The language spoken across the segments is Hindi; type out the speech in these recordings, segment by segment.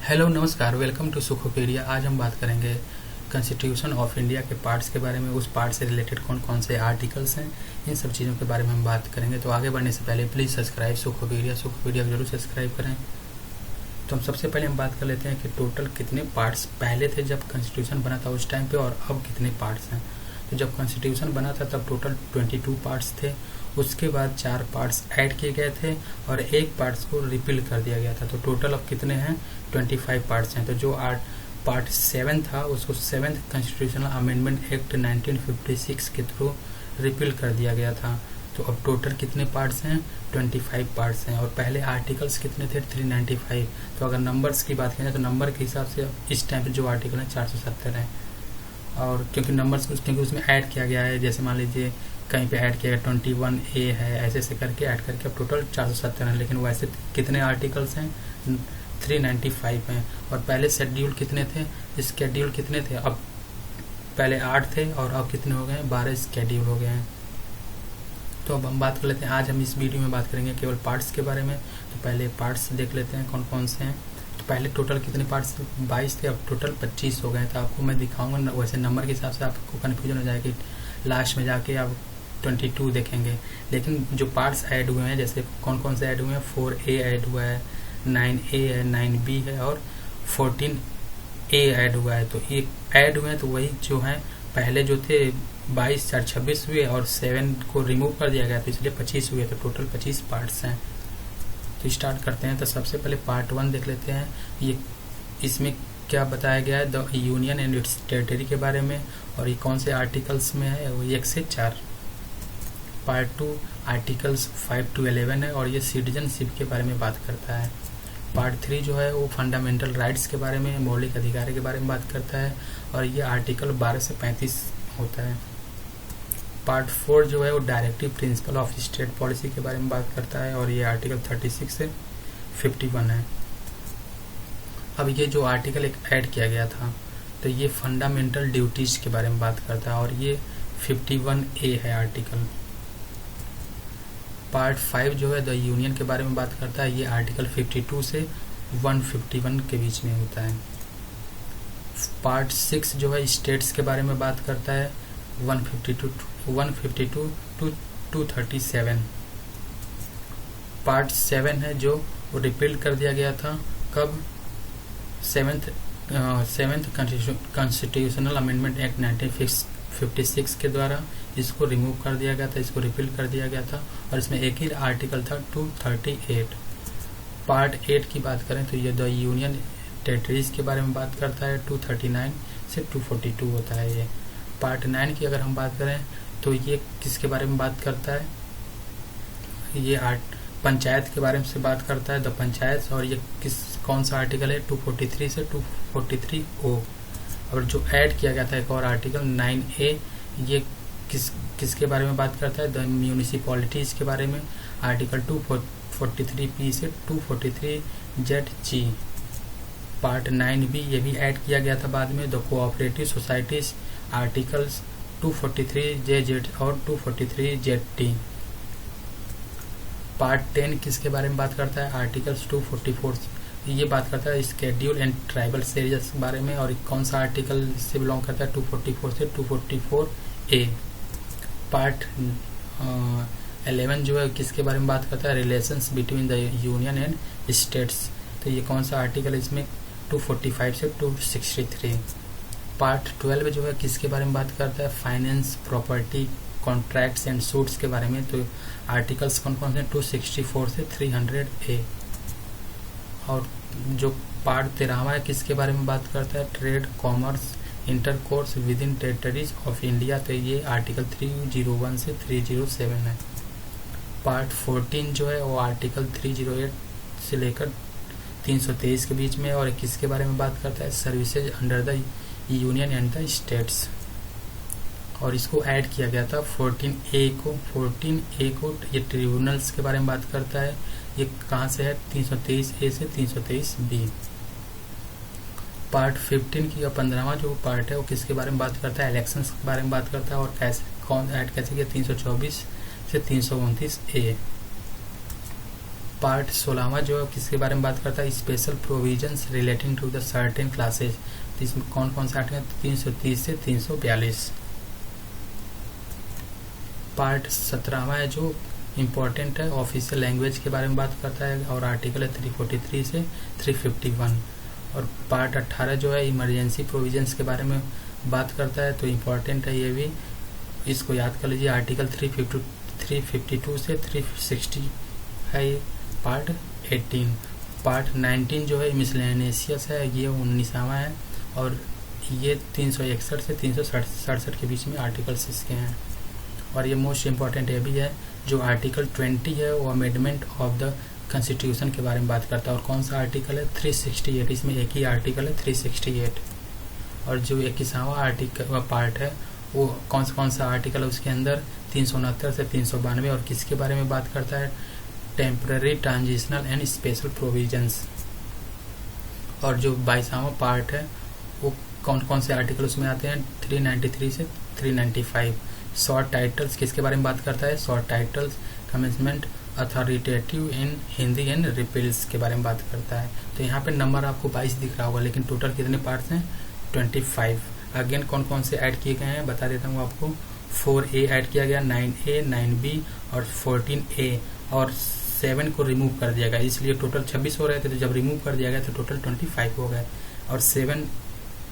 हेलो नमस्कार, वेलकम टू सुखोपेडिया। आज हम बात करेंगे कॉन्स्टिट्यूशन ऑफ इंडिया के पार्ट्स के बारे में। उस पार्ट से रिलेटेड कौन कौन से आर्टिकल्स हैं, इन सब चीज़ों के बारे में हम बात करेंगे। तो आगे बढ़ने से पहले प्लीज़ सब्सक्राइब सुखोपेडिया को जरूर सब्सक्राइब करें। तो हम सबसे पहले हम बात कर लेते हैं कि टोटल कितने पार्ट्स पहले थे जब कॉन्स्टिट्यूशन बना था उस टाइम पे, और अब कितने पार्ट्स हैं। तो जब कॉन्स्टिट्यूशन बना था तब टोटल 22 पार्ट्स थे। उसके बाद 4 पार्ट्स ऐड किए गए थे और एक पार्ट्स को रिपील कर दिया गया था। तो टोटल अब कितने हैं, 25 पार्ट्स हैं। तो जो पार्ट 7 था उसको 7th कॉन्स्टिट्यूशनल अमेंडमेंट एक्ट 1956 के थ्रू रिपील कर दिया गया था। तो अब टोटल कितने पार्ट्स हैं, 25 पार्ट्स हैं। और पहले आर्टिकल्स कितने थे, 395। तो अगर नंबर्स की बात करें तो नंबर के हिसाब से इस टाइम पे जो आर्टिकल है 470 है। और क्योंकि उसमें ऐड किया गया है, जैसे मान लीजिए कहीं पे ऐड किया गया 21A है, ऐसे ऐसे करके ऐड करके अब टोटल 470 है। लेकिन वैसे कितने आर्टिकल्स हैं, 395 हैं। और पहले शेड्यूल कितने थे, स्केड्यूल कितने थे, अब पहले 8 थे और अब कितने हो गए, 12 स्केड्यूल हो गए हैं। तो अब हम बात कर लेते हैं, आज हम इस वीडियो में बात करेंगे केवल पार्ट्स के बारे में। तो पहले पार्ट्स देख लेते हैं कौन कौन से हैं। तो पहले टोटल कितने पार्ट्स थे, 22 थे, अब टोटल 25 हो गए। तो आपको मैं दिखाऊंगा, वैसे नंबर के हिसाब से आपको कन्फ्यूजन हो जाएगी, लास्ट में जाके आप 22 देखेंगे। लेकिन जो पार्ट्स ऐड हुए हैं, जैसे कौन कौन से ऐड हुए हैं, 4A ऐड हुआ है, 9A है, 9B है और 14A ऐड हुआ है। तो ये ऐड हुए हैं, तो वही जो है पहले जो थे 22 4 26 हुए और 7 को रिमूव कर दिया गया, तो इसलिए 25 हुए। तो टोटल 25 पार्ट्स हैं। तो स्टार्ट करते हैं। तो सबसे पहले पार्ट 1 देख लेते हैं। ये इसमें क्या बताया गया है, the union and it's territory के बारे में। और ये कौन से आर्टिकल्स में है, वो 1 से 4। पार्ट 2 आर्टिकल्स 5 to 11 है और ये सिटीजनशिप के बारे में बात करता है। पार्ट 3 जो है वो फंडामेंटल राइट्स के बारे में, मौलिक अधिकार के बारे में बात करता है और ये आर्टिकल 12 से 35 होता है। पार्ट 4 जो है वो directive principle of state policy के बारे में बात करता है और ये आर्टिकल 36 से 51 है। अब ये जो आर्टिकल एक ऐड किया गया था, तो ये फंडामेंटल ड्यूटीज के बारे में बात करता है और ये 51A है आर्टिकल। पार्ट 5 जो है द यूनियन के बारे में बात करता है, ये आर्टिकल 52 से 151 के बीच में होता है। पार्ट 6 जो है स्टेट्स के बारे में बात करता है, 152 to 237। पार्ट 7 है जो रिपील कर दिया गया था, कब, 7th कॉन्स्टिट्यूशनल अमेंडमेंट एक्ट 1956 के द्वारा इसको रिमूव कर दिया गया था, इसको रिपील कर दिया गया था। और इसमें एक ही आर्टिकल था, 238। पार्ट 8 की बात करें तो ये द यूनियन टेरिटरीज के बारे में बात करता है, 239 से 242 होता है ये। पार्ट 9 की अगर हम बात करें तो ये किसके बारे में बात करता है, ये पंचायत के बारे में से बात करता है, द पंचायत। और ये कौन सा आर्टिकल है, 243 से 243O। और जो ऐड किया गया था एक और आर्टिकल 9A, ये किसके बारे में बात करता है, द म्यूनिसिपैलिटीज के बारे में, आर्टिकल 243P से 243ZG। पार्ट 9B ये भी ऐड किया गया था बाद में, the cooperative societies, articles 243JZ और 243ZT। पार्ट 10 किसके बारे में बात करता है, आर्टिकल्स 244, ये बात करता है स्केड्यूल एंड ट्राइबल एरियाज के बारे में। और कौन सा आर्टिकल से बिलोंग करता है, 244 से 244A। पार्ट 11 जो है किसके बारे में बात करता है, relations between the union and states. तो ये कौन सा आर्टिकल है, इसमें 245 से 263। पार्ट 12 जो है किसके बारे में बात करता है, finance, property, contracts and suits के बारे में। तो आर्टिकल्स कौन कौन से, 264 से 300A। और जो पार्ट 13 है किसके बारे में बात करता है, trade, commerce, intercourse with in territories of India. तो ये आर्टिकल 301 से 307 है। पार्ट 14 जो है वो आर्टिकल 308 से लेकर 323 के बीच में। और किसके बारे में बात करता है, services under the union and the states. और इसको ऐड किया गया था 14A को ये ट्रिब्यूनल्स के बारे में बात करता है। ये कहाँ से है, 323A से 323B। पार्ट 15 की 15वां जो पार्ट है वो किसके बारे में बात करता है, इलेक्शंस के बारे में बात करता है। और कौन ऐड कैसे किया, 324 से 329A। पार्ट 16वां जो है किसके बारे में बात करता है, special provisions relating to the certain classes. तो इसमें कौन कौन से आर्टिकल, 330 से 342। पार्ट 17वां है जो इम्पोर्टेंट है, ऑफिशियल लैंग्वेज के बारे में बात करता है और आर्टिकल है 343 से 351। और पार्ट 18 जो है इमरजेंसी प्रोविजंस के बारे में बात करता है, तो इम्पोर्टेंट है ये भी, इसको याद कर लीजिए। आर्टिकल 352 से 360 है ये पार्ट 18। पार्ट 19 जो है मिसलेनियस है, ये 19वां है और ये 361 से 367 के बीच में आर्टिकल्स इसके हैं। और ये मोस्ट इम्पॉर्टेंट ये भी है, जो आर्टिकल 20 है वो अमेंडमेंट ऑफ द कॉन्स्टिट्यूशन के बारे में बात करता है। और कौन सा आर्टिकल है, 368, इसमें एक ही आर्टिकल है 368। और जो 21वां आर्टिकल पार्ट है वो कौन सा आर्टिकल है उसके अंदर, 369 से 392, और किसके बारे में बात करता है, temporary, transitional and special provisions. और जो 22वां पार्ट है वो कौन से आर्टिकल उसमें आते हैं, 393 से 395। शॉर्ट टाइटल्स किसके बारे में बात करता है, short titles, commencement, authoritative in Hindi and repeals के बारे में बात करता है। तो यहाँ पे नंबर आपको 22 दिख रहा होगा, लेकिन टोटल कितने पार्ट्स हैं, 25। अगेन कौन कौन से ऐड किए गए हैं बता देता हूँ आपको। 4A ऐड किया गया, 9A, 9B और 14A, और 7 को रिमूव कर दिया गया, इसलिए टोटल 26 हो रहे थे। तो जब रिमूव कर दिया गया तो टोटल 25 हो गए। और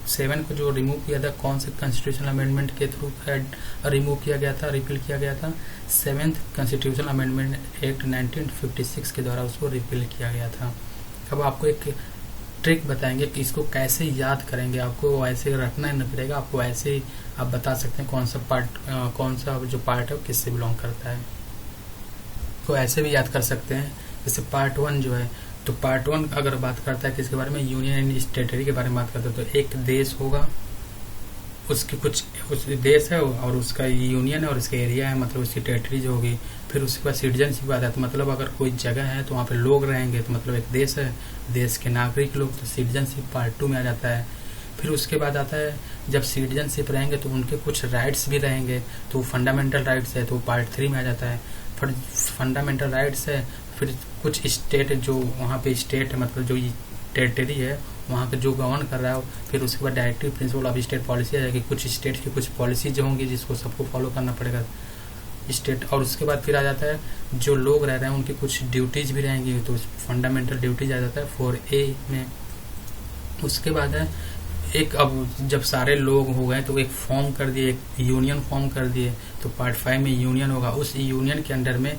7 को जो रिमूव किया था कौन से कॉन्स्टिट्यूशनल अमेंडमेंट के थ्रू रिमूव किया गया था, रिपील किया गया था, 7th कॉन्स्टिट्यूशनल अमेंडमेंट एक्ट 1956 के द्वारा उसको रिपील किया गया था। अब आपको एक ट्रिक बताएंगे कि इसको कैसे याद करेंगे, आपको ऐसे रखना नहीं पड़ेगा, आपको ऐसे ही आप बता सकते हैं कौन सा जो पार्ट है वो किससे बिलोंग करता है। तो ऐसे भी याद कर सकते हैं, जैसे पार्ट 1 जो है, तो पार्ट 1 अगर बात करता है किसके बारे में, यूनियन एंड टेरिटरी के बारे में बात करता है। तो एक देश होगा, उसकी उस देश है और उसका यूनियन है और उसका एरिया है, मतलब उसकी टेरिटरीज होगी। फिर उसके बाद सिटीजनशिप आता है, तो मतलब अगर कोई जगह है तो वहाँ पे लोग रहेंगे, तो मतलब एक देश है, देश के नागरिक लोग, तो सिटीजनशिप पार्ट 2 में आ जाता है। फिर उसके बाद आता है जब सिटीजनशिप रहेंगे तो उनके कुछ राइट्स भी रहेंगे, तो फंडामेंटल राइट्स है, तो पार्ट 3 में आ जाता है। फिर फंडामेंटल राइट्स है, फिर कुछ स्टेट जो वहाँ पे स्टेट है, मतलब जो टेरिटरी है वहाँ के जो गवर्न कर रहा है, फिर उसके बाद directive principle of state policy आ जाएगी। कुछ स्टेट की कुछ पॉलिसीज होंगी जिसको सबको फॉलो करना पड़ेगा स्टेट। और उसके बाद फिर आ जाता है जो लोग रह रहे हैं उनकी कुछ ड्यूटीज भी रहेंगी, तो फंडामेंटल ड्यूटीज आ जाता है 4A में। उसके बाद है एक, अब जब सारे लोग हो गए तो एक फॉर्म कर दिए, एक यूनियन फॉर्म कर दिए, तो पार्ट 5 में यूनियन होगा। उस यूनियन के अंडर में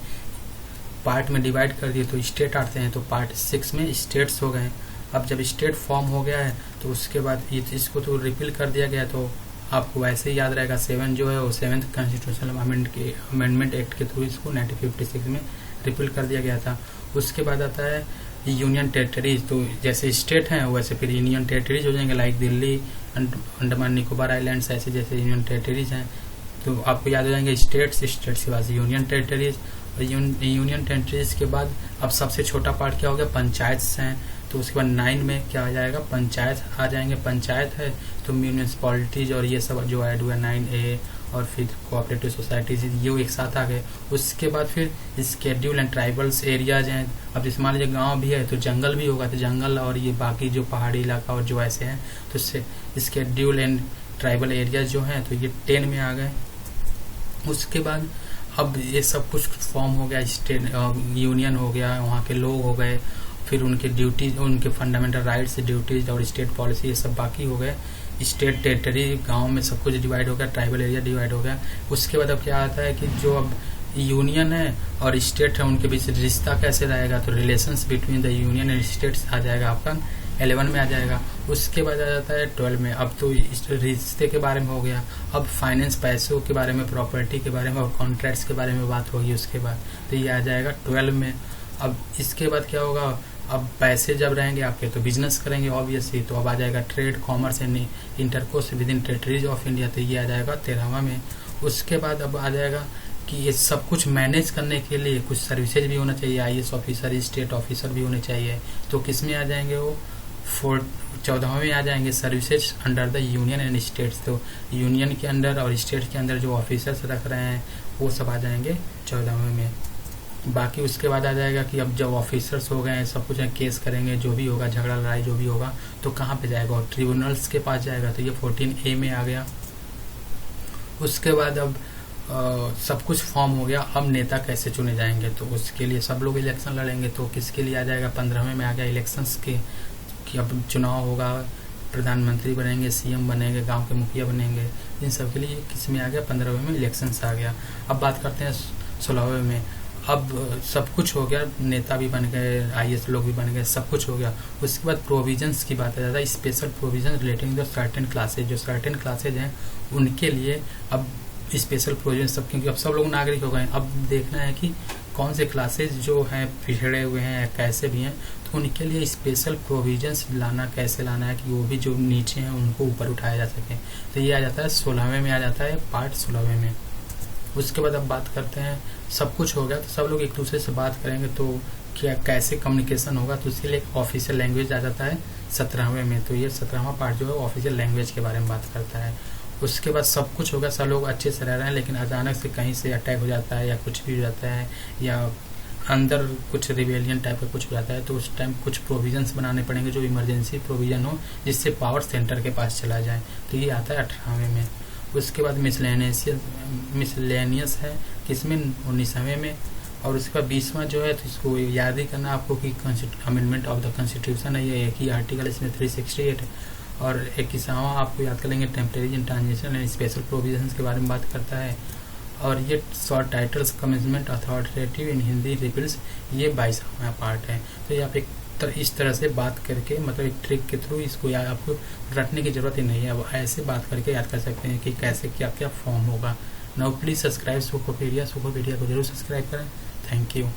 पार्ट में डिवाइड कर दिए तो स्टेट आते हैं, तो पार्ट 6 में स्टेट्स हो गए। अब जब स्टेट फॉर्म हो गया है तो उसके बाद इसको तो रिपील कर दिया गया, तो आपको वैसे ही याद रहेगा 7 जो है वो 7th कॉन्स्टिट्यूशनल अमेंडमेंट एक्ट के थ्रू इसको 1956 में रिपील कर दिया गया था। उसके बाद आता है यूनियन टेरिटरीज, तो जैसे स्टेट हैं वैसे फिर यूनियन टेरिटरीज हो जाएंगे, लाइक दिल्ली, अंडमान निकोबार आइलैंड्स, ऐसे जैसे यूनियन टेरिटरीज हैं। तो आपको याद हो जाएंगे स्टेट्स के बाद यूनियन टेरिटरीज, और यूनियन टेरिटरीज के बाद अब सबसे छोटा पार्ट क्या हो गया, पंचायत हैं। तो उसके बाद 9 में क्या आ जाएगा, पंचायत आ जाएंगे। पंचायत है तो म्यूनिसिपैलिटीज और ये सब जो ऐड हुआ 9A, और फिर कोऑपरेटिव सोसाइटीज ये एक साथ आ गए। उसके बाद फिर स्केड्यूल एंड ट्राइबल्स एरियाज हैं। अब जैसे मान लीजिए गांव भी है तो जंगल भी होगा, तो जंगल और ये बाकी जो पहाड़ी इलाका और जो ऐसे हैं, तो स्केड्यूल एंड ट्राइबल एरियाज जो हैं तो ये 10 में आ गए। उसके बाद अब ये सब कुछ फॉर्म हो गया, स्टेट यूनियन हो गया, वहाँ के लोग हो गए, फिर उनके ड्यूटीज, उनके फंडामेंटल राइट्स, ड्यूटीज और स्टेट पॉलिसी ये सब बाकी हो गए। स्टेट टेरिटरी गांव में सब कुछ डिवाइड हो गया, ट्राइबल एरिया डिवाइड हो गया। उसके बाद अब क्या आता है कि जो अब यूनियन है और स्टेट है उनके बीच रिश्ता कैसे रहेगा, तो relations between the union and states आ जाएगा आपका 11 में आ जाएगा। उसके बाद आ जाता है 12 में। अब तो रिश्ते के बारे में हो गया, अब फाइनेंस, पैसों के बारे में, प्रॉपर्टी के बारे में और कॉन्ट्रैक्ट्स के बारे में बात होगी उसके बाद, तो ये आ जाएगा 12 में। अब इसके बाद क्या होगा, अब पैसे जब रहेंगे आपके तो बिजनेस करेंगे ऑब्वियसली, तो अब आ जाएगा trade, commerce and intercourse with in territories of India, तो ये आ जाएगा 13वां में। उसके बाद अब आ जाएगा कि ये सब कुछ मैनेज करने के लिए कुछ सर्विसेज भी होना चाहिए, IAS ऑफिसर, स्टेट ऑफिसर भी होने चाहिए, तो किस में आ जाएंगे वो 14वां में आ जाएंगे, services under the union and states. तो यूनियन के अंडर और स्टेट के अंदर जो ऑफिसर्स रख रहे हैं वो सब आ जाएंगे 14वें में। बाकी उसके बाद आ जाएगा कि अब जब ऑफिसर्स हो गए सब कुछ केस करेंगे, जो भी होगा झगड़ा लड़ाई जो भी होगा तो कहाँ पे जाएगा, और ट्रिब्यूनल्स के पास जाएगा। तो ये 14A में आ गया। उसके बाद अब सब कुछ फॉर्म हो गया। अब नेता कैसे चुने जाएंगे, तो उसके लिए सब लोग इलेक्शन लड़ेंगे। तो किसके लिए आ जाएगा, 15वें में आ गया इलेक्शंस के, कि अब चुनाव होगा, प्रधानमंत्री बनेंगे, सीएम बनेंगे, गांव के मुखिया बनेंगे। इन सब के लिए किस में आ गया, 15वें में इलेक्शंस आ गया। अब बात करते हैं 16वें में। अब सब कुछ हो गया, नेता भी बन गए, IAS लोग भी बन गए, सब कुछ हो गया। उसके बाद प्रोविजंस की बात आ जाता है, special provision relating the certain classes. जो सर्टेन क्लासेज हैं उनके लिए अब स्पेशल प्रोविजन सब, क्योंकि अब सब लोग नागरिक हो गए। अब देखना है कि कौन से क्लासेज जो हैं पिछड़े हुए हैं कैसे भी हैं, तो उनके लिए स्पेशल प्रोविजंस लाना, कैसे लाना है कि वो भी जो नीचे हैं उनको ऊपर उठाया जा सके। तो ये आ जाता है 16वें में, आ जाता है पार्ट 16वें में। उसके बाद अब बात करते हैं, सब कुछ हो गया तो सब लोग एक दूसरे से बात करेंगे तो क्या कैसे कम्युनिकेशन होगा, तो उसके लिए ऑफिशियल लैंग्वेज आ जाता है 17वें में। तो ये 17वां पार्ट जो है ऑफिशियल लैंग्वेज के बारे में बात करता है। उसके बाद सब कुछ होगा, सब लोग अच्छे से रह रहे हैं, लेकिन अचानक से कहीं से अटैक हो जाता है या कुछ भी हो जाता है, या अंदर कुछ रिवेलियन टाइप का कुछ हो जाता है, तो उस टाइम कुछ प्रोविजंस बनाने पड़ेंगे जो इमरजेंसी प्रोविजन हो, जिससे पावर सेंटर के पास चला जाए। तो ये आता है 18वें में। उसके बाद मिसलेनियस है किसमें, 19वें में। और उसके बाद 20वां जो है, तो इसको याद ही करना आपको कि अमेंडमेंट ऑफ द कॉन्स्टिट्यूशन है, ये एक ही आर्टिकल इसमें 368 है। और 21वां आपको याद कर लेंगे, temporary and transition and special provisions के बारे में बात करता है। और ये short titles commencement authoritative in Hindi रिपील्स, ये 22वां पार्ट है। तो ये आप एक इस तरह से बात करके, मतलब एक ट्रिक के थ्रू इसको आपको रटने की जरूरत ही नहीं है, अब ऐसे बात करके याद कर सकते हैं कि कैसे क्या क्या फॉर्म होगा। नाउ प्लीज सब्सक्राइब सुखोपीडिया को जरूर सब्सक्राइब करें। Thank you.